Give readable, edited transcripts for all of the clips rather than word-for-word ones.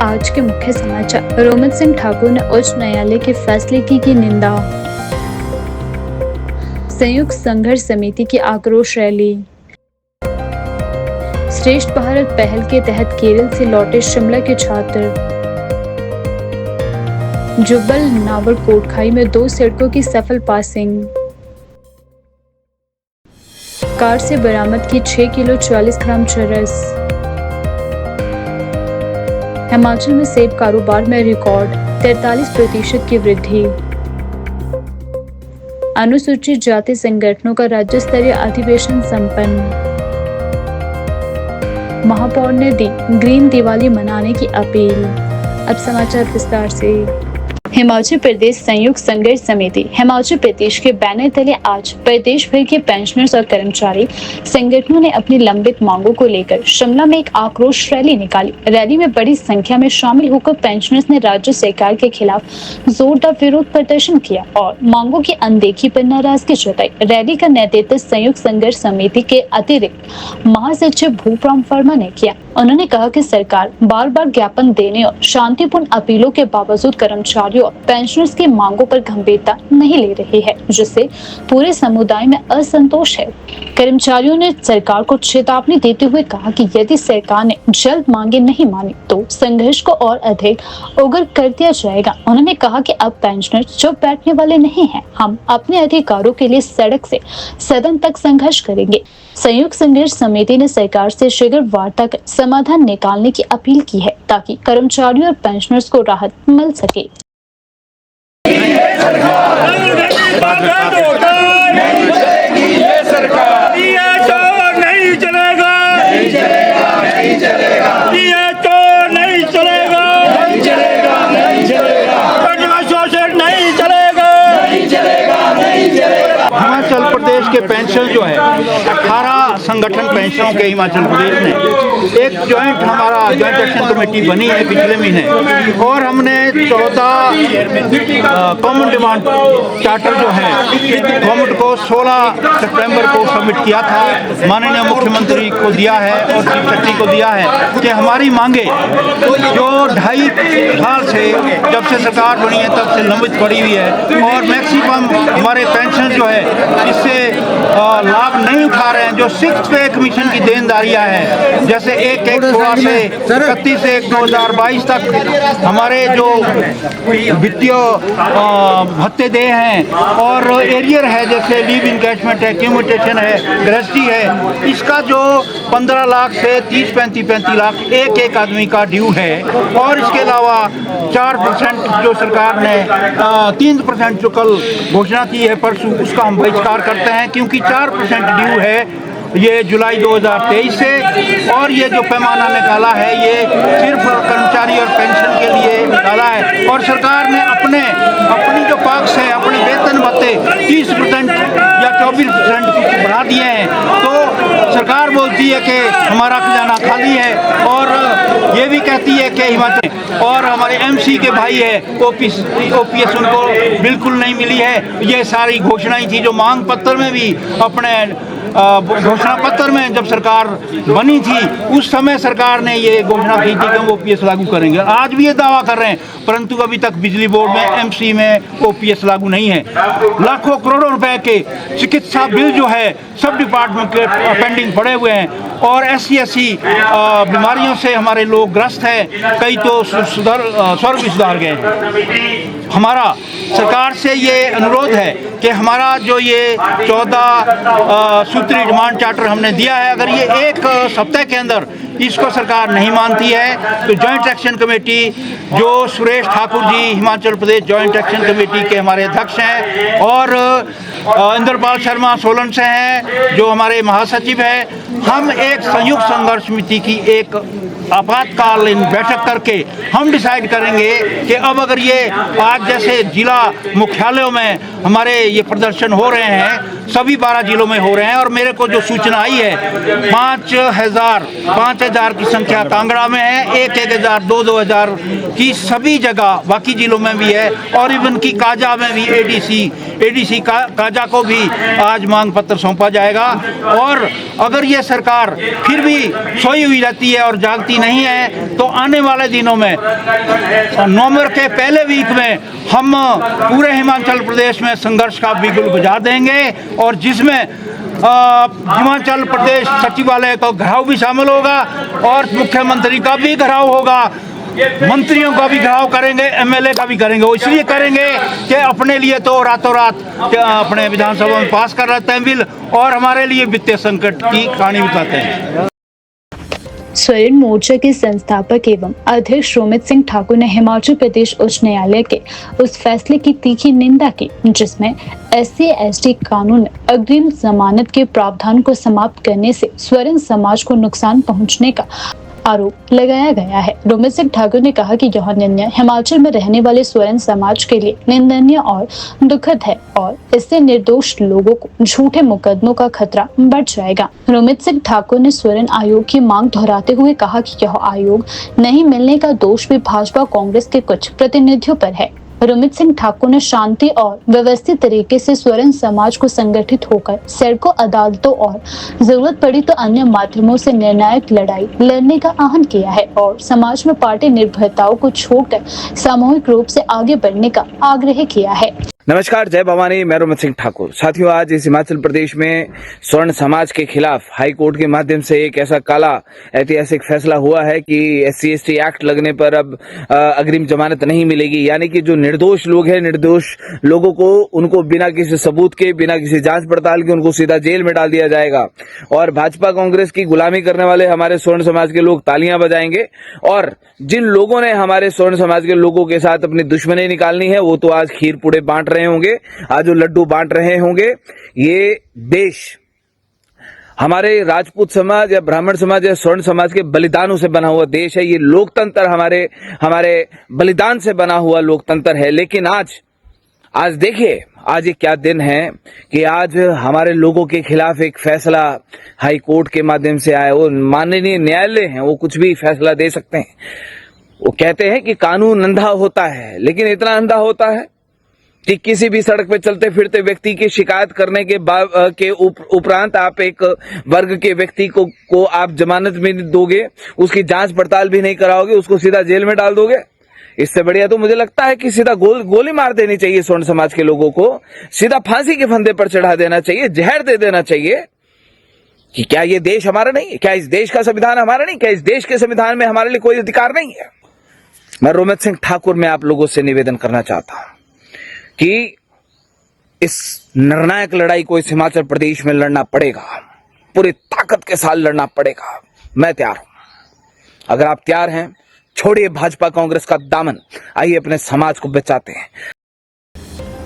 आज के मुख्य समाचार। रोमित सिंह ठाकुर ने उच्च न्यायालय के फैसले की निंदा। संयुक्त संघर्ष समिति की आक्रोश रैली। श्रेष्ठ भारत पहल के तहत केरल से लौटे शिमला के छात्र। जुब्बल नावर कोटखाई में 2 सड़कों की सफल पासिंग। कार से बरामद की 6 किलो 40 ग्राम चरस। हिमाचल में सेब कारोबार में रिकॉर्ड 43% की वृद्धि। अनुसूचित जाति संगठनों का राज्य स्तरीय अधिवेशन संपन्न। महापौर ने दी ग्रीन दिवाली मनाने की अपील। अब समाचार विस्तार से। हिमाचल प्रदेश संयुक्त संघर्ष समिति हिमाचल प्रदेश के बैनर तले आज प्रदेश भर के पेंशनर्स और कर्मचारी संगठनों ने अपनी लंबित मांगों को लेकर शिमला में एक आक्रोश रैली निकाली। रैली में बड़ी संख्या में शामिल होकर पेंशनर्स ने राज्य सरकार के खिलाफ जोरदार विरोध प्रदर्शन किया और मांगों की अनदेखी पर नाराजगी जताई। रैली का नेतृत्व संयुक्त संघर्ष समिति के अतिरिक्त महासचिव भूपराम वर्मा ने किया। उन्होंने कहा कि सरकार बार बार ज्ञापन देने और शांतिपूर्ण अपीलों के बावजूद कर्मचारियों और पेंशनर्स की मांगों पर गंभीरता नहीं ले रही है, जिससे पूरे समुदाय में असंतोष है। कर्मचारियों ने सरकार को चेतावनी देते हुए कहा कि यदि सरकार ने जल्द मांगे नहीं मानी तो संघर्ष को और अधिक उग्र कर दिया जाएगा। उन्होंने कहा कि अब पेंशनर्स चुप बैठने वाले नहीं हैं, हम अपने अधिकारों के लिए सड़क से सदन तक संघर्ष करेंगे। संयुक्त संघर्ष समिति ने सरकार से शीघ्र वार्ता कर समाधान निकालने की अपील की है ताकि कर्मचारियों और पेंशनर्स को राहत मिल सके। हिमाचल प्रदेश के पेंशन जो है 18 संगठन पेंशनों के हिमाचल प्रदेश में एक जॉइंट एक्शन कमेटी बनी है पिछले महीने, और हमने 14 कॉमन डिमांड चार्टर जो है गवर्नमेंट को 16 सितंबर को सबमिट किया था। माननीय मुख्यमंत्री को दिया है और चीफ सेक्रेटरी को दिया है कि हमारी मांगे जो 2.5 साल से जब से सरकार बनी है तब से लंबित पड़ी हुई है और मैक्सिमम हमारे पेंशन जो है इससे लाभ नहीं उठा रहे हैं। जो 6th पे कमीशन की देनदारियां हैं, जैसे 1/1/16 से 31/1/2022 तक हमारे जो वित्तीय भत्ते दे हैं और एरियर है, जैसे लीव इनकैशमेंट है, क्यूमुटेशन है, ग्रेस्टी है, इसका जो 15 लाख से 30-35 लाख एक आदमी का ड्यू है। और इसके अलावा 4% जो सरकार ने 3% जो कल घोषणा की है परसों, उसका हम बहिष्कार करते हैं क्योंकि 4% ड्यू है ये जुलाई 2023 से। और ये जो पैमाना निकाला है ये सिर्फ कर्मचारी और पेंशन के लिए निकाला है, और सरकार ने अपनी जो पक्ष है अपने वेतन भत्ते 30% या 24% कुछ बढ़ा दिए हैं। तो सरकार बोलती है कि हमारा खजाना खाली है और ये भी कहती है कि हिमाचल और हमारे MC के भाई है OPS उनको बिल्कुल नहीं मिली है। ये सारी घोषणाएं थी जो मांग पत्र में भी अपने घोषणा पत्र में जब सरकार बनी थी उस समय सरकार ने ये घोषणा की थी कि हम OPS लागू करेंगे। आज भी ये दावा कर रहे हैं, परंतु अभी तक बिजली बोर्ड में MC में OPS लागू नहीं है। लाखों करोड़ों रुपए के चिकित्सा बिल जो है सब डिपार्टमेंट के पेंडिंग पड़े हुए हैं और SC बीमारियों से हमारे लोग ग्रस्त हैं, कई तो स्वर्ग भी सुधार गए। हमारा सरकार से ये अनुरोध है कि हमारा जो ये 14 सूत्री डिमांड चार्टर हमने दिया है, अगर ये एक सप्ताह के अंदर इसको सरकार नहीं मानती है तो जॉइंट एक्शन कमेटी जो Suresh Thakur ji Himachal Pradesh joint action committee के हमारे अध्यक्ष हैं और इंद्रपाल शर्मा सोलन से हैं जो हमारे महासचिव हैं, हम एक संयुक्त संघर्ष समिति की एक आपातकालीन बैठक करके हम डिसाइड करेंगे कि अब अगर ये आज जैसे जिला मुख्यालयों में हमारे ये प्रदर्शन हो रहे हैं सभी 12 जिलों में हो रहे हैं। और मेरे को जो सूचना आई है 5,000 की संख्या कांगड़ा में है, 1,000 2,000 की सभी जगह बाकी जिलों में भी है। और इवन की काजा में भी एडीसी काजा को भी आज मांग पत्र सौंपा जाएगा। और अगर ये सरकार फिर भी सोई हुई रहती है और जागती नहीं है तो आने वाले दिनों में नवंबर के पहले वीक में हम पूरे हिमाचल प्रदेश में संघर्ष का बिगुल बजा देंगे और जिसमें हिमाचल प्रदेश सचिवालय का घेराव भी शामिल होगा और मुख्यमंत्री का भी घेराव होगा, मंत्रियों का भी घेराव करेंगे, एमएलए का भी करेंगे। वो इसलिए करेंगे कि अपने लिए तो रातों रात अपने विधानसभा में पास कर लेते हैं बिल और हमारे लिए वित्तीय संकट की कहानी बताते हैं। स्वर्ण मोर्चा के संस्थापक एवं अध्यक्ष रोमित सिंह ठाकुर ने हिमाचल प्रदेश उच्च न्यायालय के उस फैसले की तीखी निंदा की जिसमें SC/ST कानून में अग्रिम जमानत के प्रावधान को समाप्त करने से स्वर्ण समाज को नुकसान पहुंचने का आरोप लगाया गया है। रोमित सिंह ठाकुर ने कहा कि यह निर्णय हिमाचल में रहने वाले स्वर्ण समाज के लिए निंदनीय और दुखद है और इससे निर्दोष लोगों को झूठे मुकदमों का खतरा बढ़ जाएगा। रोमित सिंह ठाकुर ने स्वर्ण आयोग की मांग दोहराते हुए कहा कि यह आयोग नहीं मिलने का दोष भी भाजपा कांग्रेस के कुछ प्रतिनिधियों पर है। रोमित सिंह ठाकुर ने शांति और व्यवस्थित तरीके से स्वर्ण समाज को संगठित होकर सड़कों, अदालतों और जरूरत पड़ी तो अन्य माध्यमों से निर्णायक लड़ाई लड़ने का आह्वान किया है और समाज में पार्टी निर्भरताओं को छोड़कर सामूहिक रूप से आगे बढ़ने का आग्रह किया है। नमस्कार, जय भवानी। मैं रोमित सिंह ठाकुर। साथियों, आज इस हिमाचल प्रदेश में स्वर्ण समाज के खिलाफ हाई कोर्ट के माध्यम से एक ऐसा काला ऐतिहासिक फैसला हुआ है कि SC/ST एक्ट लगने पर अब अग्रिम जमानत नहीं मिलेगी। यानी कि जो निर्दोष लोग हैं, निर्दोष लोगों को उनको बिना किसी सबूत के, बिना किसी जांच पड़ताल के उनको सीधा जेल में डाल दिया जाएगा। और भाजपा कांग्रेस की गुलामी करने वाले हमारे स्वर्ण समाज के लोग तालियां बजाएंगे। और जिन लोगों ने हमारे स्वर्ण समाज के लोगों के साथ अपनी दुश्मनी निकालनी है वो तो आज खीर पूड़े बांट रहे होंगे, आज वो लड्डू बांट रहे होंगे। ये देश हमारे राजपूत समाज या ब्राह्मण समाज या स्वर्ण समाज के बलिदानों से बना हुआ देश है। ये लोकतंत्र हमारे बलिदान से बना हुआ लोकतंत्र है। लेकिन आज देखिए, आज ये क्या दिन है कि आज हमारे लोगों के खिलाफ एक फैसला हाई कोर्ट के माध्यम से आया। वो माननीय न्यायालय है, वो कुछ भी फैसला दे सकते हैं। वो कहते हैं कि कानून अंधा होता है, लेकिन इतना अंधा होता है कि किसी भी सड़क पे चलते फिरते व्यक्ति की शिकायत करने के उपरांत आप एक वर्ग के व्यक्ति को आप जमानत भी दोगे, उसकी जांच पड़ताल भी नहीं कराओगे, उसको सीधा जेल में डाल दोगे। इससे बढ़िया तो मुझे लगता है कि सीधा गोली मार देनी चाहिए स्वर्ण समाज के लोगों को, सीधा फांसी के फंदे पर चढ़ा देना चाहिए, जहर दे देना चाहिए। कि क्या ये देश हमारा नहीं है? क्या इस देश का संविधान हमारा नहीं? क्या इस देश के संविधान में हमारे लिए कोई अधिकार नहीं है? मैं रोमित सिंह ठाकुर में आप लोगों से निवेदन करना चाहता हूं कि इस निर्णायक लड़ाई को इस हिमाचल प्रदेश में लड़ना पड़ेगा, पूरी ताकत के साथ लड़ना पड़ेगा। मैं तैयार हूं। अगर आप तैयार हैं, छोड़िए भाजपा कांग्रेस का दामन, आइए अपने समाज को बचाते हैं।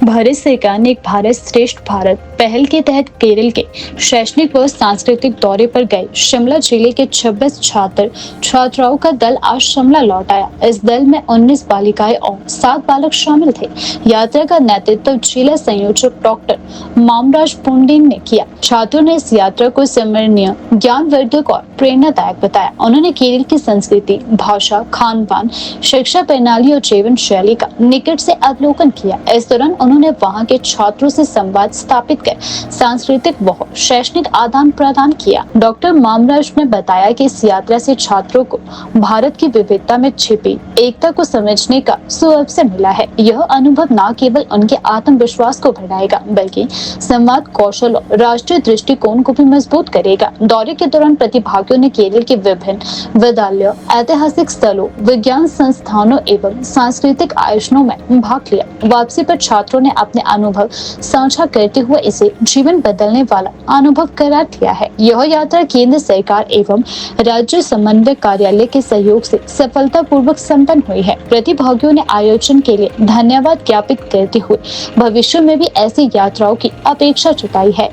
भारत सरकार ने एक भारत श्रेष्ठ भारत पहल के तहत केरल के शैक्षणिक व सांस्कृतिक दौरे पर गए शिमला जिले के 26 छात्र छात्राओं का दल आज शिमला लौट आया। इस दल में 19 बालिकाएं और 7 बालक शामिल थे। यात्रा का नेतृत्व जिला संयोजक डॉक्टर मामराज पुंडिन ने किया। छात्रों ने इस यात्रा को स्मरणीय, ज्ञानवर्धक और प्रेरणादायक बताया। उन्होंने केरल की संस्कृति, भाषा, खान पान, शिक्षा प्रणाली और जीवन शैली का निकट से अवलोकन किया। इस दौरान उन्होंने वहां के छात्रों से संवाद स्थापित कर सांस्कृतिक व शैक्षणिक आदान प्रदान किया। डॉक्टर मामराज ने बताया कि इस यात्रा से छात्रों को भारत की विविधता में छिपी एकता को समझने का सुअवसर मिला है। यह अनुभव न केवल उनके आत्मविश्वास को बढ़ाएगा बल्कि संवाद कौशल और राष्ट्रीय दृष्टिकोण को भी मजबूत करेगा। दौरे के दौरान प्रतिभागियों ने केरल के विभिन्न विद्यालयों, ऐतिहासिक स्थलों, विज्ञान संस्थानों एवं सांस्कृतिक आयोजनों में भाग लिया। वापसी पर छात्रों ने अपने अनुभव साझा करते हुए इसे जीवन बदलने वाला अनुभव करार दिया है। यह यात्रा केंद्र सरकार एवं राज्य समन्वय कार्यालय के सहयोग से सफलतापूर्वक संपन्न हुई है। प्रतिभागियों ने आयोजन के लिए धन्यवाद ज्ञापित करते हुए भविष्य में भी ऐसी यात्राओं की अपेक्षा जताई है।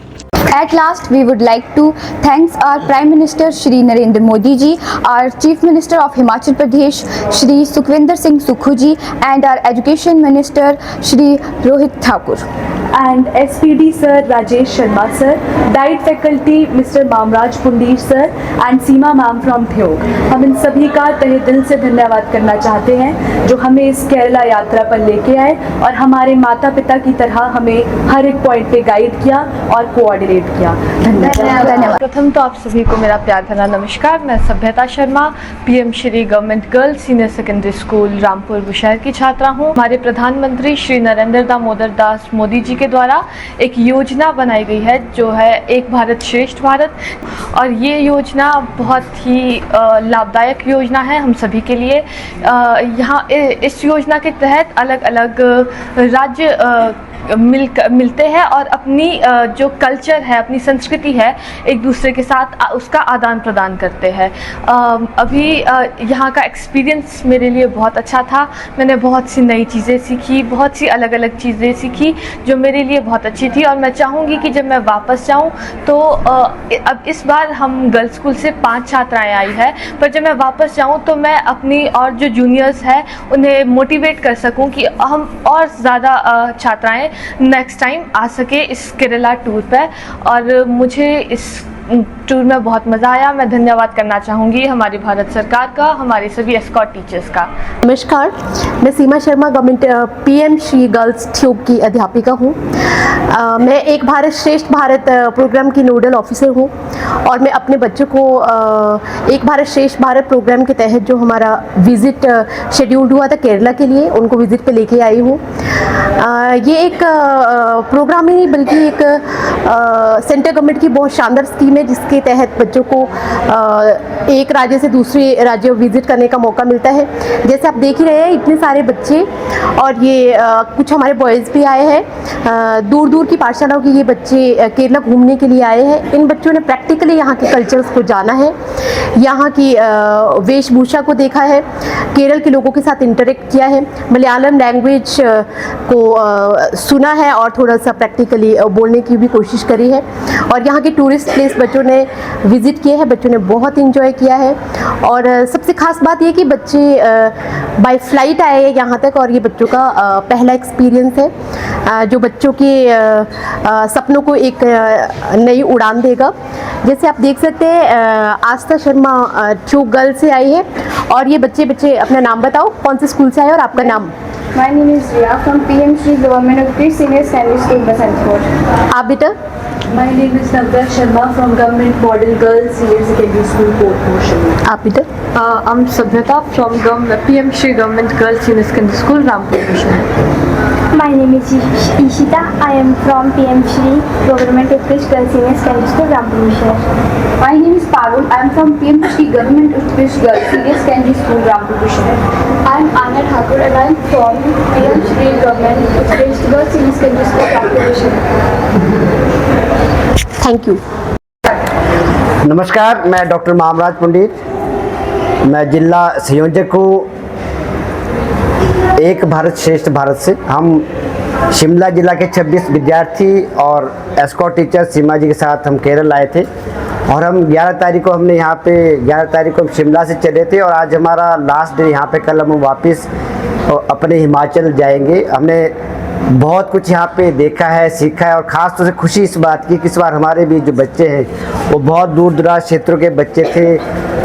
At last, we would like to thank our Prime Minister Shri Narendra Modi ji, our Chief Minister of Himachal Pradesh Shri Sukhwinder Singh Sukhu ji, and our Education Minister Shri Rohit Thakur. and SPD sir Rajesh Sharma sir, diet faculty Mr. Mamraj Pundir sir and Seema ma'am from Thyog. हम इन सभी का तहे दिल से धन्यवाद करना चाहते हैं जो हमें इस केरला यात्रा पर लेके आए और हमारे माता पिता की तरह हमें हर एक पॉइंट पे गाइड किया और कोऑर्डिनेट किया। धन्यवाद। प्रथम तो आप सभी को मेरा प्यार भरा नमस्कार। मैं Sabhyata Sharma, PM Shri government girls senior secondary school Rampur Bushahr की छात्रा हूँ। हमारे प्रधानमंत्री श्री नरेंद्र दामोदर दास मोदी जी के द्वारा एक योजना बनाई गई है जो है एक भारत श्रेष्ठ भारत, और ये योजना बहुत ही लाभदायक योजना है हम सभी के लिए। यहाँ इस योजना के तहत अलग अलग राज्य मिलते हैं और अपनी जो कल्चर है, अपनी संस्कृति है, एक दूसरे के साथ उसका आदान प्रदान करते हैं। अभी यहाँ का एक्सपीरियंस मेरे लिए बहुत अच्छा था। मैंने बहुत सी नई चीज़ें सीखी, बहुत सी अलग अलग चीज़ें सीखी जो मेरे लिए बहुत अच्छी थी, और मैं चाहूँगी कि जब मैं वापस जाऊँ तो अब इस बार हम गर्ल्स स्कूल से 5 छात्राएँ आई है, पर जब मैं वापस जाऊँ तो मैं अपनी और जो जूनियर्स हैं उन्हें मोटिवेट कर सकूँ कि हम और ज़्यादा छात्राएँ नेक्स्ट टाइम आ सके इस केरला टूर पे। और मुझे इस टूर में बहुत मज़ा आया। मैं धन्यवाद करना चाहूँगी हमारी भारत सरकार का, हमारे सभी एस्कॉर्ट टीचर्स का। नमस्कार, मैं Seema Sharma government PM Shri girls ट्यूब की अध्यापिका हूँ। मैं एक भारत श्रेष्ठ भारत प्रोग्राम की नोडल ऑफिसर हूँ और मैं अपने बच्चों को एक भारत श्रेष्ठ भारत प्रोग्राम के तहत जो हमारा विज़िट शेड्यूल्ड हुआ था केरला के लिए, उनको विज़िट पे लेके आई हूँ। ये एक प्रोग्राम ही नहीं बल्कि एक सेंट्रल गवर्नमेंट की बहुत शानदार स्कीम है जिसके तहत बच्चों को एक राज्य से दूसरे राज्य विजिट करने का मौका मिलता है। जैसे आप देख ही रहे हैं इतने सारे बच्चे, और ये कुछ हमारे बॉयज़ भी आए हैं, दूर दूर की पाठशालाओं के ये बच्चे केरला घूमने के लिए आए हैं। इन बच्चों ने प्रैक्टिकली यहाँ के कल्चर्स को जाना है, यहाँ की वेशभूषा को देखा है, केरल के लोगों के साथ इंटरेक्ट किया है, मलयालम लैंग्वेज को सुना है और थोड़ा सा प्रैक्टिकली बोलने की भी कोशिश करी है। और यहाँ के टूरिस्ट प्लेस बच्चों ने विज़िट किए हैं, बच्चों ने बहुत इंजॉय किया है। और सबसे ख़ास बात ये कि बच्चे बाय फ्लाइट आए हैं यहाँ तक, और ये बच्चों का पहला एक्सपीरियंस है जो बच्चों के सपनों को एक नई उड़ान देगा। जैसे आप देख सकते हैं आस्था शर्मा जो गर्ल से आई है, और ये बच्चे अपना नाम बताओ, कौन से स्कूल से आए और आपका नाम? My name is Riya from PM Shri Government of Greece Senior Secondary School, Basantpur. आप बेटा? My name is Navya Sharma from Government Model Girls Senior Secondary School, Port Motion. आप बेटा? I'm Sabhyata from PM Shri Government Girls Senior Secondary School, Rampur Bushahar. My name is Ishita. I am from PM Shri Government of Krish Girls Senior Secondary School, Rampur Bushahar. My name is Parul. I am from PM Shri Government of Krish Girls Senior Secondary School, Rampur Bushahar. I am Anya Thakur and I am from PM Shri Government of Krish Girls Senior Secondary School, Rampur Bushahar. Thank you. नमस्कार, मैं doctor Mamraj पंडित, मैं जिला संयोजक हूँ एक भारत श्रेष्ठ भारत से। हम शिमला जिला के 26 विद्यार्थी और एस्कॉर्ट टीचर सीमा जी के साथ हम केरल आए थे, और हम 11 तारीख को हमने यहाँ पे 11 तारीख को हम शिमला से चले थे, और आज हमारा लास्ट डे यहाँ पे। कल हम वापस अपने हिमाचल जाएंगे। हमने बहुत कुछ यहाँ पे देखा है, सीखा है, और ख़ास तौर से खुशी इस बात की कि इस बार हमारे भी जो बच्चे हैं वो बहुत दूर दराज क्षेत्रों के बच्चे थे।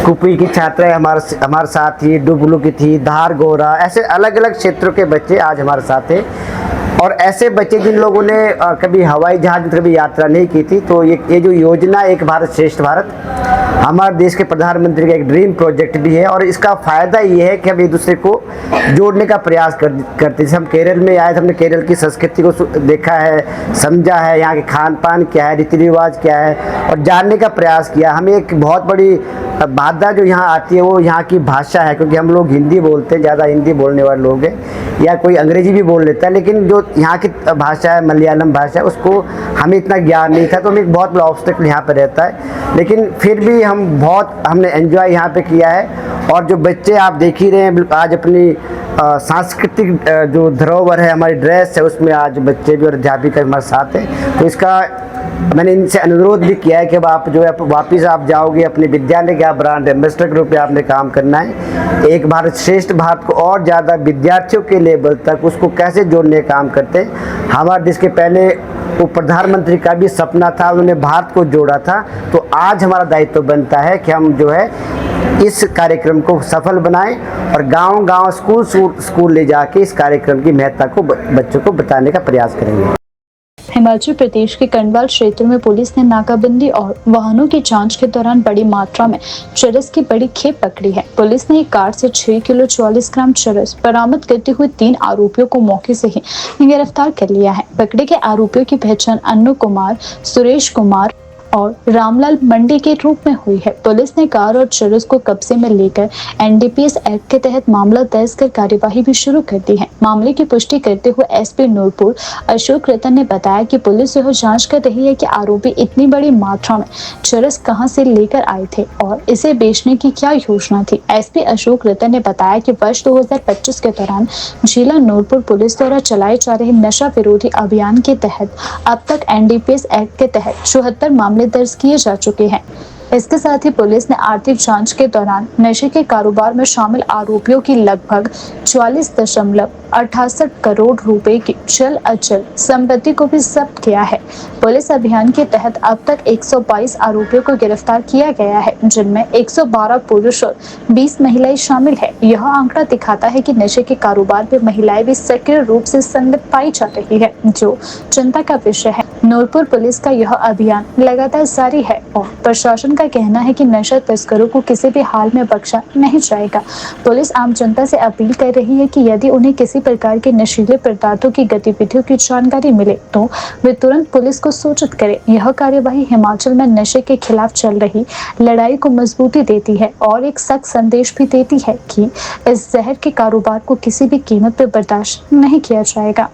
कुपी की छात्राएं हमारे साथ थी, डुबलू की थी, धार गोरा, ऐसे अलग अलग क्षेत्रों के बच्चे आज हमारे साथ थे। और ऐसे बच्चे जिन लोगों ने कभी हवाई जहाज में कभी यात्रा नहीं की थी, तो ये जो योजना एक भारत श्रेष्ठ भारत हमारे देश के प्रधानमंत्री का एक ड्रीम प्रोजेक्ट भी है। और इसका फ़ायदा ये है कि हम एक दूसरे को जोड़ने का प्रयास करते। जैसे हम केरल में आए तो हमने केरल की संस्कृति को देखा है, समझा है, यहाँ के खान पान क्या है, रीति रिवाज क्या है, और जानने का प्रयास किया। हमें एक बहुत बड़ी बाधा जो यहाँ आती है वो यहाँ की भाषा है, क्योंकि हम लोग हिंदी बोलते हैं, ज़्यादा हिंदी बोलने वाले लोग हैं, या कोई अंग्रेजी भी बोल लेता है, लेकिन जो यहाँ की भाषा है मलयालम भाषा है उसको हमें इतना ज्ञान नहीं था, तो हमें एक बहुत बड़ा ऑब्स्टेकल यहाँ पर रहता है। लेकिन फिर भी हमने एंजॉय यहाँ पे किया है। और जो बच्चे आप देख ही रहे हैं आज अपनी सांस्कृतिक जो धरोहर है, हमारी ड्रेस है, उसमें आज बच्चे भी और अध्यापिका हमारे साथ हैं, तो इसका मैंने इनसे अनुरोध भी किया है कि अब आप जो है वापस आप जाओगे अपने विद्यालय के, आप ब्रांड एम्बेसडर के रूप में आपने काम करना है। एक भारत श्रेष्ठ भारत को और ज़्यादा विद्यार्थियों के लेवल तक उसको कैसे जोड़ने का काम करते हैं। हमारे देश के पहले वो प्रधानमंत्री का भी सपना था, उन्होंने भारत को जोड़ा था। तो आज हमारा दायित्व बनता है कि हम जो है इस कार्यक्रम को सफल बनाएं और गांव-गांव, स्कूल ले जाके इस कार्यक्रम की महत्ता को बच्चों को बताने का प्रयास करेंगे। हिमाचल प्रदेश के कंडवाल क्षेत्र में पुलिस ने नाकाबंदी और वाहनों की जांच के दौरान बड़ी मात्रा में चरस की बड़ी खेप पकड़ी है। पुलिस ने एक कार से 6 किलो 44 ग्राम चरस बरामद करते हुए 3 आरोपियों को मौके से ही गिरफ्तार कर लिया है। पकड़े गए आरोपियों की पहचान अन्नू कुमार, सुरेश कुमार और रामलाल मंडी के रूप में हुई है। पुलिस ने कार और चरस को कब्जे में लेकर एनडीपीएस एक्ट के तहत मामला दर्ज कर कार्यवाही भी शुरू कर दी है। मामले की पुष्टि करते हुए एसपी नूरपुर अशोक रतन ने बताया कि पुलिस यह जांच कर रही है कि आरोपी इतनी बड़ी मात्रा में चरस कहां से लेकर आए थे और इसे बेचने की क्या योजना थी। एसपी अशोक रतन ने बताया कि वर्ष 2025 के दौरान जिला नूरपुर पुलिस द्वारा चलाए जा रहे नशा विरोधी अभियान के तहत अब तक एनडीपीएस एक्ट के तहत 74 मामले दर्ज किए जा चुके हैं। इसके साथ ही पुलिस ने आर्थिक जांच के दौरान नशे के कारोबार में शामिल आरोपियों की लगभग 44.68 करोड़ रुपए की चल अचल संपत्ति को भी जब्त किया है। पुलिस अभियान के तहत अब तक 122 आरोपियों को गिरफ्तार किया गया है, जिनमें 112 पुरुष और 20 महिलाएं शामिल है। यह आंकड़ा दिखाता है कि नशे के कारोबार में महिलाएं भी सक्रिय रूप से संलिप्त पाई जा रही है, जो चिंता का विषय है। नूरपुर पुलिस का यह अभियान लगातार जारी है और प्रशासन का कहना है कि नशा तस्करों को किसी भी हाल में बख्शा नहीं जाएगा। पुलिस आम जनता से अपील कर रही है कि यदि उन्हें किसी प्रकार के नशीले पदार्थों की गतिविधियों की जानकारी मिले तो वे तुरंत पुलिस को सूचित करें। यह कार्यवाही हिमाचल में नशे के खिलाफ चल रही लड़ाई को मजबूती देती है और एक सख्त संदेश भी देती है कि इस जहर के कारोबार को किसी भी कीमत पर बर्दाश्त नहीं किया जाएगा।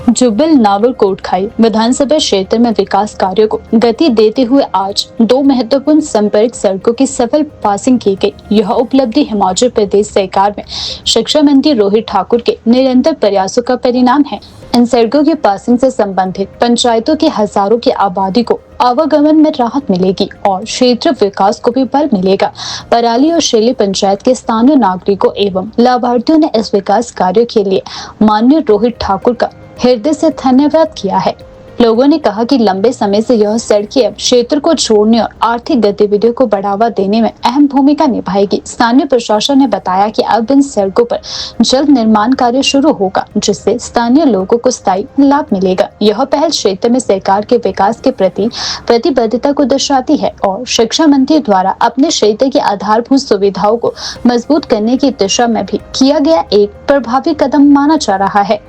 जुब्बल नावल कोटखाई विधानसभा क्षेत्र में विकास कार्यों को गति देते हुए आज 2 महत्वपूर्ण संपर्क सड़कों की सफल पासिंग की गई। यह उपलब्धि हिमाचल प्रदेश सरकार में शिक्षा मंत्री रोहित ठाकुर के निरंतर प्रयासों का परिणाम है। इन सड़कों की पासिंग से संबंधित पंचायतों की हजारों की आबादी को आवागमन में राहत मिलेगी और क्षेत्र विकास को भी बल मिलेगा। पराली और शैली पंचायत के स्थानीय नागरिकों एवं लाभार्थियों ने इस विकास कार्य के लिए माननीय रोहित ठाकुर का हृदय से धन्यवाद किया है। लोगों ने कहा कि लंबे समय से यह सड़कें अब क्षेत्र को जोड़ने और आर्थिक गतिविधियों को बढ़ावा देने में अहम भूमिका निभाएगी। स्थानीय प्रशासन ने बताया कि अब इन सड़कों पर जल्द निर्माण कार्य शुरू होगा, जिससे स्थानीय लोगों को स्थायी लाभ मिलेगा। यह पहल क्षेत्र में सरकार के विकास के प्रति प्रतिबद्धता को दर्शाती है और शिक्षा मंत्री द्वारा अपने क्षेत्र की आधारभूत सुविधाओं को मजबूत करने की दिशा में भी किया गया एक प्रभावी कदम माना जा रहा है।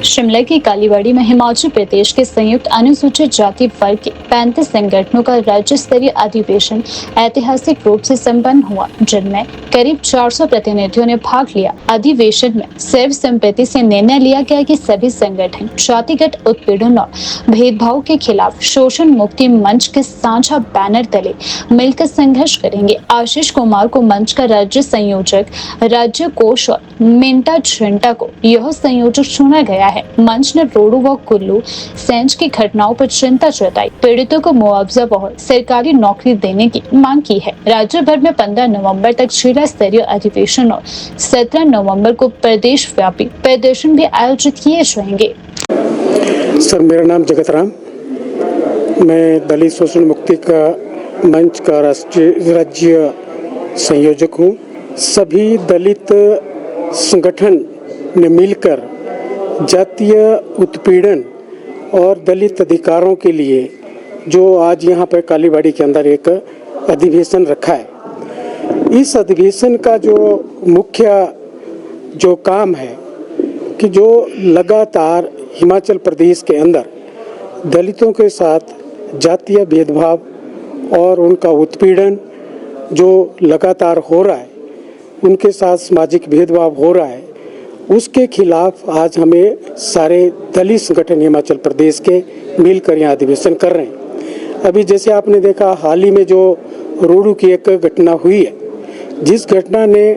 शिमला की कालीबाड़ी में हिमाचल प्रदेश के संयुक्त अनुसूचित जाति वर्ग के 35 संगठनों का राज्य स्तरीय अधिवेशन ऐतिहासिक रूप से संपन्न हुआ, जिनमें करीब 400 प्रतिनिधियों ने भाग लिया। अधिवेशन में सर्वसम्मति से निर्णय लिया गया कि सभी संगठन जातिगत उत्पीड़न और भेदभाव के खिलाफ शोषण मुक्ति मंच के साझा बैनर तले मिलकर संघर्ष करेंगे। आशीष कुमार को मंच का राज्य संयोजक, राज्य कोष और मिंटा झंटा को यह संयोजक चुना गया है। मंच ने रोडू व कुल्लू सेंच की घटनाओं पर चिंता जताई, पीड़ितों को मुआवजा और सरकारी नौकरी देने की मांग की है। राज्य भर में 15 नवंबर तक जिला स्तरीय अधिवेशन और 17 नवंबर को प्रदेश व्यापी प्रदर्शन भी आयोजित किए जाएंगे। सर, मेरा नाम जगत राम, मैं दलित शोषण मुक्ति का मंच का राज्य संयोजक हूँ। सभी दलित संगठन ने मिलकर जातीय उत्पीड़न और दलित अधिकारों के लिए जो आज यहाँ पर कालीबाड़ी के अंदर एक अधिवेशन रखा है। इस अधिवेशन का जो मुख्य जो काम है कि जो लगातार हिमाचल प्रदेश के अंदर दलितों के साथ जातीय भेदभाव और उनका उत्पीड़न जो लगातार हो रहा है, उनके साथ सामाजिक भेदभाव हो रहा है, उसके खिलाफ आज हमें सारे दलित संगठन हिमाचल प्रदेश के मिलकर यहाँ अधिवेशन कर रहे हैं। अभी जैसे आपने देखा हाल ही में जो रोडू की एक घटना हुई है, जिस घटना ने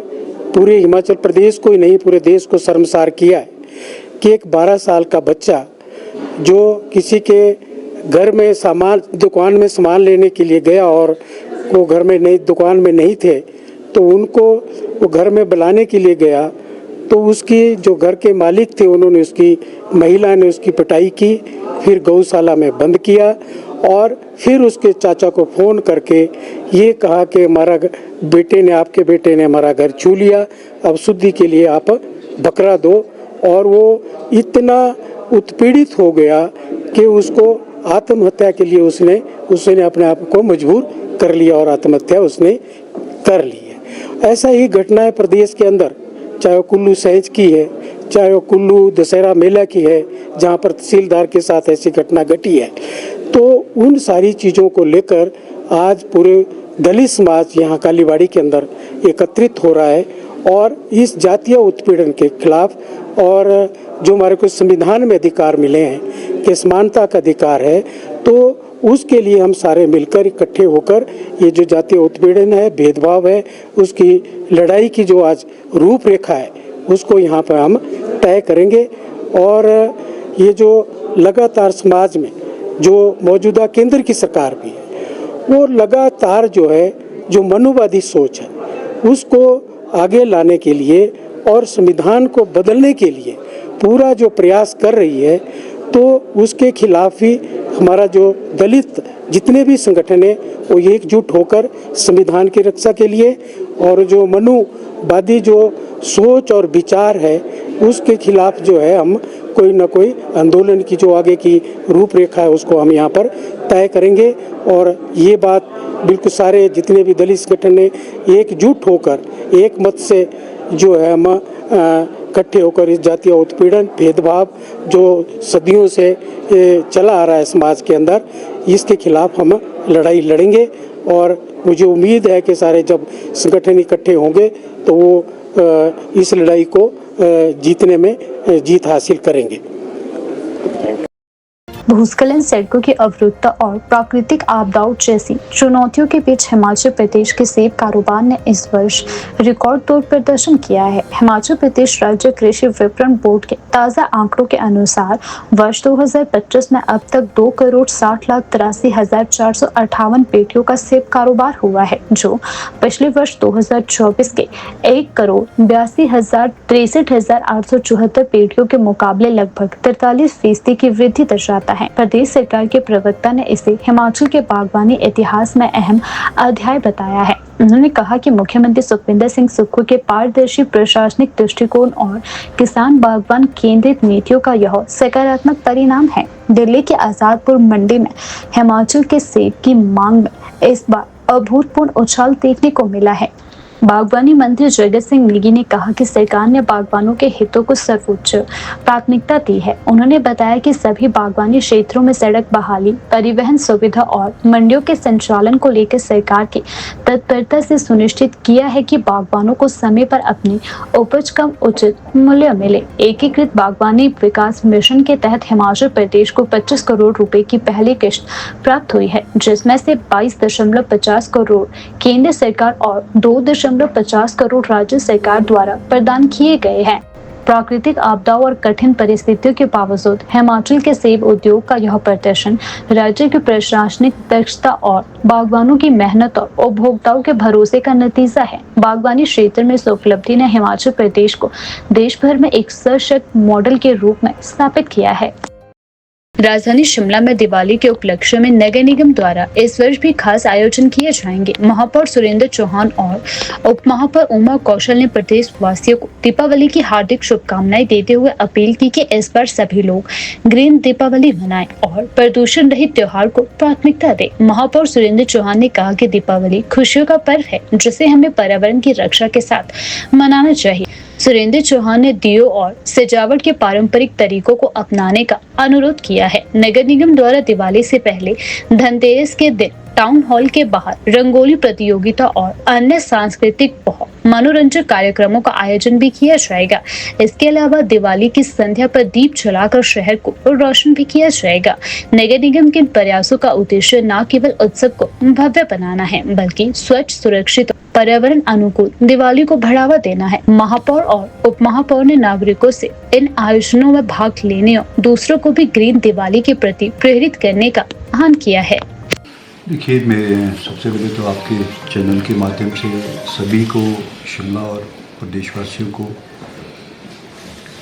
पूरे हिमाचल प्रदेश को ही नहीं पूरे देश को शर्मसार किया है कि एक 12 साल का बच्चा जो किसी के घर में दुकान में सामान लेने के लिए गया और वो घर में नहीं दुकान में नहीं थे, तो उनको वो घर में बुलाने के लिए गया, तो उसकी जो घर के मालिक थे उन्होंने महिला ने उसकी पिटाई की, फिर गौशाला में बंद किया और फिर उसके चाचा को फ़ोन करके ये कहा कि आपके बेटे ने हमारा घर छू लिया, अब शुद्धि के लिए आप बकरा दो। और वो इतना उत्पीड़ित हो गया कि उसको आत्महत्या के लिए उसने अपने आप को मजबूर कर लिया और आत्महत्या उसने कर ली है। ऐसा ही घटनाएं प्रदेश के अंदर, चाहे वो कुल्लू सैंज की है, चाहे वो कुल्लू दशहरा मेला की है, जहां पर तहसीलदार के साथ ऐसी घटना घटी है। तो उन सारी चीज़ों को लेकर आज पूरे दलित समाज यहाँ कालीबाड़ी के अंदर एकत्रित हो रहा है और इस जातीय उत्पीड़न के खिलाफ, और जो हमारे को संविधान में अधिकार मिले हैं कि समानता का अधिकार है, तो उसके लिए हम सारे मिलकर इकट्ठे होकर ये जो जातीय उत्पीड़न है, भेदभाव है, उसकी लड़ाई की जो आज रूपरेखा है उसको यहाँ पर हम तय करेंगे। और ये जो लगातार समाज में जो मौजूदा केंद्र की सरकार भी है, वो लगातार जो है जो मनुवादी सोच है उसको आगे लाने के लिए और संविधान को बदलने के लिए पूरा जो प्रयास कर रही है, तो उसके खिलाफ ही हमारा जो दलित जितने भी संगठन हैं वो एकजुट होकर संविधान की रक्षा के लिए और जो मनुवादी जो सोच और विचार है उसके खिलाफ जो है हम कोई ना कोई आंदोलन की जो आगे की रूपरेखा है उसको हम यहाँ पर तय करेंगे। और ये बात बिल्कुल सारे जितने भी दलित संगठन हैं एकजुट होकर एक मत से जो है हम इकट्ठे होकर इस जातीय उत्पीड़न भेदभाव जो सदियों से चला आ रहा है समाज के अंदर, इसके खिलाफ हम लड़ाई लड़ेंगे। और मुझे उम्मीद है कि सारे जब संगठन इकट्ठे होंगे तो वो इस लड़ाई को जीतने में जीत हासिल करेंगे। भूस्खलन, सड़कों की अवरुद्धता और प्राकृतिक आपदाओं जैसी चुनौतियों के बीच हिमाचल प्रदेश के सेब कारोबार ने इस वर्ष रिकॉर्ड तोड़ प्रदर्शन किया है। हिमाचल प्रदेश राज्य कृषि विपणन बोर्ड के ताज़ा आंकड़ों के अनुसार वर्ष 2025 में अब तक 2,60,83,458 पेटियों का सेब कारोबार हुआ है, जो पिछले वर्ष 2024 के 1,82,63,874 पेटियों के मुकाबले लगभग 43% की वृद्धि दर्शाता है। प्रदेश सरकार के प्रवक्ता ने इसे हिमाचल के बागवानी इतिहास में अहम अध्याय बताया है। उन्होंने कहा कि मुख्यमंत्री सुखविंदर सिंह सुक्खू के पारदर्शी प्रशासनिक दृष्टिकोण और किसान बागवान केंद्रित नीतियों का यह सकारात्मक परिणाम है। दिल्ली के आजादपुर मंडी में हिमाचल के सेब की मांग में इस बार अभूतपूर्व उछाल देखने को मिला है। बागवानी मंत्री जगत सिंह नेगी ने कहा कि सरकार ने बागवानों के हितों को सर्वोच्च प्राथमिकता दी है। उन्होंने बताया कि सभी बागवानी क्षेत्रों में सड़क बहाली, परिवहन सुविधा और मंडियों के संचालन को लेकर सरकार की तत्परता से सुनिश्चित किया है कि बागवानों को समय पर अपनी उपज का उचित मूल्य मिले। एकीकृत बागवानी विकास मिशन के तहत हिमाचल प्रदेश को 25 करोड़ रुपए की पहली किश्त प्राप्त हुई है, जिसमें से 22.50 करोड़ केंद्र सरकार और 2.50 करोड़ राज्य सरकार द्वारा प्रदान किए गए हैं। प्राकृतिक आपदाओं और कठिन परिस्थितियों के बावजूद हिमाचल के सेब उद्योग का यह प्रदर्शन राज्य की प्रशासनिक दक्षता और बागवानों की मेहनत और उपभोक्ताओं के भरोसे का नतीजा है। बागवानी क्षेत्र में इस उपलब्धि ने हिमाचल प्रदेश को देश भर में एक सशक्त मॉडल के रूप में स्थापित किया है। राजधानी शिमला में दिवाली के उपलक्ष्य में नगर निगम द्वारा इस वर्ष भी खास आयोजन किए जाएंगे। महापौर सुरेंद्र चौहान और उप महापौर उमा कौशल ने प्रदेश वासियों को दीपावली की हार्दिक शुभकामनाएं देते हुए अपील की कि इस बार सभी लोग ग्रीन दीपावली मनाएं और प्रदूषण रहित त्योहार को प्राथमिकता दें। महापौर सुरेंद्र चौहान ने कहा कि दीपावली खुशियों का पर्व है, जिसे हमें पर्यावरण की रक्षा के साथ मनाना चाहिए। सुरेंद्र चौहान ने दियो और सजावट के पारंपरिक तरीकों को अपनाने का अनुरोध किया है। नगर निगम द्वारा दिवाली से पहले धनतेरस के दिन टाउन हॉल के बाहर रंगोली प्रतियोगिता और अन्य सांस्कृतिक व मनोरंजक कार्यक्रमों का आयोजन भी किया जाएगा। इसके अलावा दिवाली की संध्या पर दीप जलाकर शहर को रोशन भी किया जाएगा। नगर निगम के इन प्रयासों का उद्देश्य न केवल उत्सव को भव्य बनाना है, बल्कि स्वच्छ, सुरक्षित, पर्यावरण अनुकूल दिवाली को बढ़ावा देना है। महापौर और उप महापौर ने नागरिकों से इन आयोजनों में भाग लेने और दूसरों को भी ग्रीन दिवाली के प्रति प्रेरित करने का आह्वान किया है। देखिए, मैं सबसे पहले तो आपके चैनल के माध्यम से सभी को, शिमला और प्रदेशवासियों को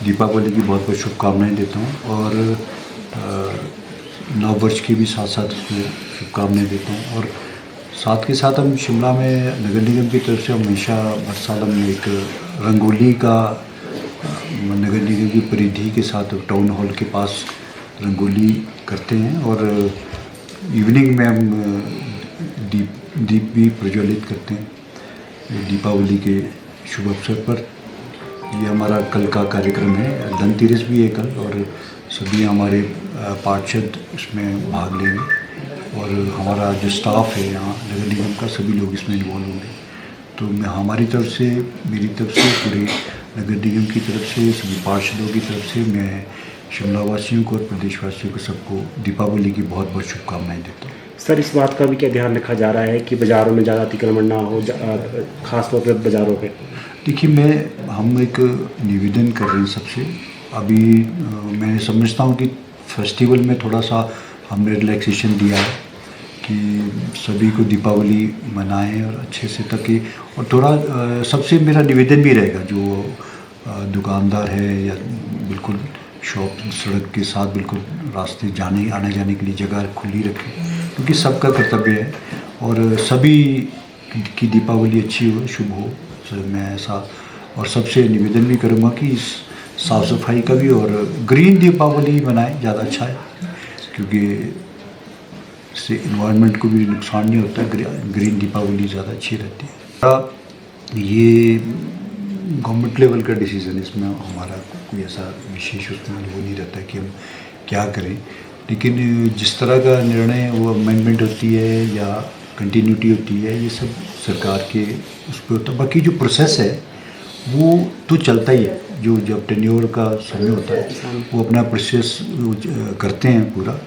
दीपावली की बहुत बहुत शुभकामनाएं देता हूं और नव वर्ष की भी साथ साथ उसमें शुभकामनाएं देता हूं। और साथ के साथ हम शिमला में नगर निगम की तरफ से हमेशा हर साल हम एक रंगोली का नगर निगम की परिधि के साथ टाउन हॉल के पास रंगोली करते हैं और इवनिंग में हम दीप भी प्रज्वलित करते हैं दीपावली के शुभ अवसर पर। ये हमारा कल का कार्यक्रम है, धनतेरस भी है कल, और सभी हमारे पार्षद इसमें भाग लेंगे और हमारा जो स्टाफ है यहाँ नगर निगम का, सभी लोग इसमें इन्वॉल्व होंगे। तो मैं हमारी तरफ से, मेरी तरफ से, पूरे नगर निगम की तरफ से, सभी पार्षदों की तरफ से मैं शिमला वासियों को और प्रदेशवासियों को सबको दीपावली की बहुत बहुत शुभकामनाएं देता हूँ। सर, इस बात का भी क्या ध्यान रखा जा रहा है कि बाज़ारों में ज़्यादा अतिक्रमण ना हो, खासतौर पर बाज़ारों पे? देखिए, हम एक निवेदन कर रहे हैं सबसे। अभी मैं समझता हूँ कि फेस्टिवल में थोड़ा सा हमने रिलैक्सेशन दिया है कि सभी को दीपावली मनाएं और अच्छे से, ताकि और थोड़ा सबसे मेरा निवेदन भी रहेगा, जो दुकानदार है या बिल्कुल शॉप सड़क के साथ बिल्कुल रास्ते आने जाने के लिए जगह खुली रखें, क्योंकि सबका कर्तव्य है और सभी की दीपावली अच्छी हो, शुभ हो। मैं ऐसा और सबसे निवेदन भी करूँगा कि साफ़ सफाई का भी और ग्रीन दीपावली मनाएं, ज़्यादा अच्छा है, क्योंकि इससे इन्वायरमेंट को भी नुकसान नहीं होता। ग्रीन दीपावली ज़्यादा अच्छी रहती है। ये गवर्नमेंट लेवल का डिसीज़न है, इसमें हमारा कोई ऐसा विशेष उसमें वो नहीं रहता कि हम क्या करें, लेकिन जिस तरह का निर्णय वो अमेंडमेंट होती है या कंटिन्यूटी होती है, ये सब सरकार के उस पर होता है। बाकी जो प्रोसेस है वो तो चलता ही है, जो जब टेन्योर का समय होता है वो अपना प्रोसेस करते हैं पूरा,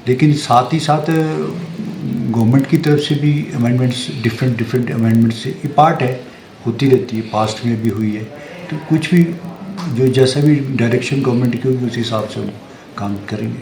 लेकिन साथ ही साथ गवर्नमेंट की तरफ से भी अमेंडमेंट्स, डिफरेंट अमेंडमेंट्स से ये पार्ट है, होती रहती है, पास्ट में भी हुई है। तो कुछ भी जो जैसा भी डायरेक्शन गवर्नमेंट की होगी उस हिसाब से हम काम करेंगे।